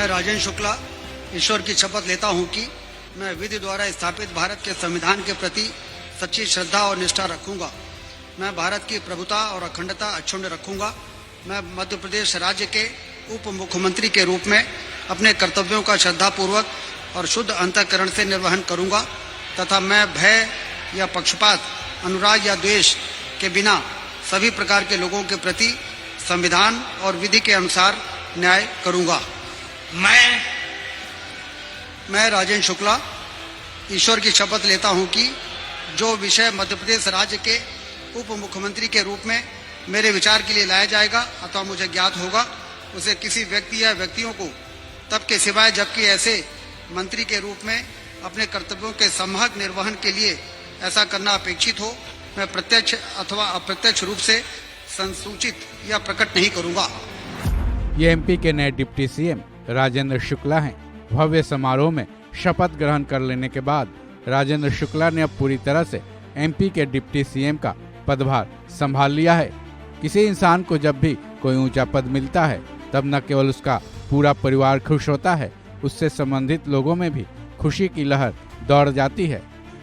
मैं राजेंद्र शुक्ला ईश्वर की शपथ लेता हूं कि मैं विधि द्वारा स्थापित भारत के संविधान के प्रति सच्ची श्रद्धा और निष्ठा रखूंगा। मैं भारत की प्रभुता और अखंडता अक्षुण्ण रखूंगा। मैं मध्य प्रदेश राज्य के उप मुख्यमंत्री के रूप में अपने कर्तव्यों का श्रद्धापूर्वक और शुद्ध अंतःकरण से निर्वहन करूंगा तथा मैं भय या पक्षपात, अनुराग या द्वेष के बिना सभी प्रकार के लोगों के प्रति संविधान और विधि के अनुसार न्याय करूंगा। मैं राजेंद्र शुक्ला ईश्वर की शपथ लेता हूं कि जो विषय मध्य प्रदेश राज्य के उप मुख्यमंत्री के रूप में मेरे विचार के लिए लाया जाएगा अथवा मुझे ज्ञात होगा, उसे किसी व्यक्ति या व्यक्तियों को तब के सिवाय जबकि ऐसे मंत्री के रूप में अपने कर्तव्यों के सम्यक निर्वहन के लिए ऐसा करना अपेक्षित हो, मैं प्रत्यक्ष अथवा अप्रत्यक्ष रूप से संसूचित या प्रकट नहीं करूंगा। ये एमपी के नए डिप्टी सीएम राजेंद्र शुक्ला हैं। भव्य समारोह में शपथ ग्रहण कर लेने के बाद राजेंद्र शुक्ला ने अब पूरी तरह से एमपी के डिप्टी सीएम का पदभार संभाल लिया है। किसी इंसान को जब भी कोई ऊंचा पद मिलता है तब न केवल उसका पूरा परिवार खुश होता है, उससे संबंधित लोगों में भी खुशी की लहर दौड़ जाती है।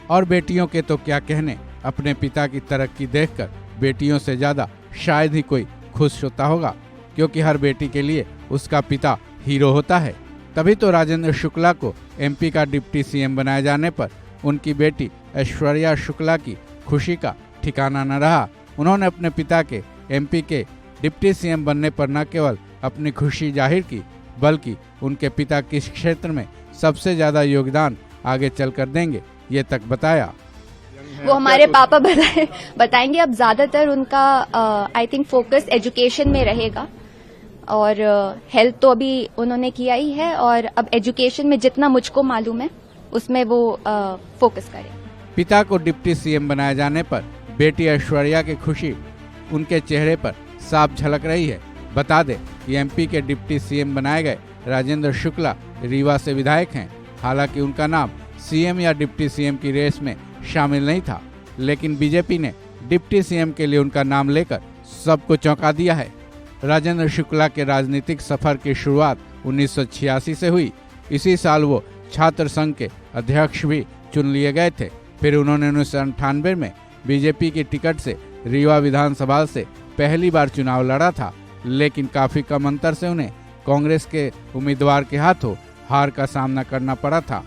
और बेटियों के तो क्या कहने, अपने पिता की तरक्की देखकर बेटियों से ज्यादा शायद ही कोई खुश होता होगा, क्योंकि हर बेटी के लिए उसका पिता हीरो होता है। तभी तो राजेंद्र शुक्ला को एमपी का डिप्टी सीएम बनाए जाने पर उनकी बेटी ऐश्वर्या शुक्ला की खुशी का ठिकाना न रहा। उन्होंने अपने पिता के एमपी के डिप्टी सीएम बनने पर न केवल अपनी खुशी जाहिर की, बल्कि उनके पिता किस क्षेत्र में सबसे ज्यादा योगदान आगे चलकर देंगे ये तक बताया। वो हमारे पापा बताएंगे। अब ज्यादातर उनका आई थिंक फोकस एजुकेशन में रहेगा और हेल्थ तो अभी उन्होंने किया ही है और अब एजुकेशन में जितना मुझको मालूम है उसमें वो फोकस करें। पिता को डिप्टी सीएम बनाए जाने पर बेटी ऐश्वर्या की खुशी उनके चेहरे पर साफ झलक रही है। बता दें कि एमपी के डिप्टी सीएम बनाए गए राजेंद्र शुक्ला रीवा से विधायक हैं। हालांकि उनका नाम सीएम या डिप्टी सीएम की रेस में शामिल नहीं था, लेकिन बीजेपी ने डिप्टी सीएम के लिए उनका नाम लेकर सबको चौंका दिया है। राजेंद्र शुक्ला के राजनीतिक सफर की शुरुआत 1986 से हुई। इसी साल वो छात्र संघ के अध्यक्ष भी चुन लिए गए थे। फिर उन्होंने 1998 में बीजेपी की टिकट से रीवा विधानसभा से पहली बार चुनाव लड़ा था, लेकिन काफी कम अंतर से उन्हें कांग्रेस के उम्मीदवार के हाथों हार का सामना करना पड़ा था।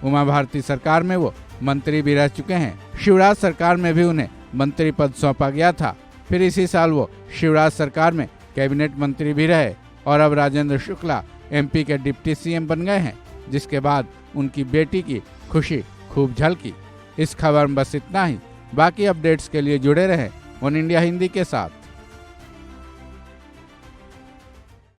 उमा भारती सरकार में वो मंत्री भी रह चुके हैं। शिवराज सरकार में भी उन्हें मंत्री पद सौंपा गया था। फिर इसी साल वो शिवराज सरकार में कैबिनेट मंत्री भी रहे और अब राजेंद्र शुक्ला एमपी के डिप्टी सीएम बन गए हैं, जिसके बाद उनकी बेटी की खुशी खूब झलकी। इस खबर में बस इतना ही। बाकी अपडेट्स के लिए जुड़े रहें वन इंडिया हिंदी के साथ।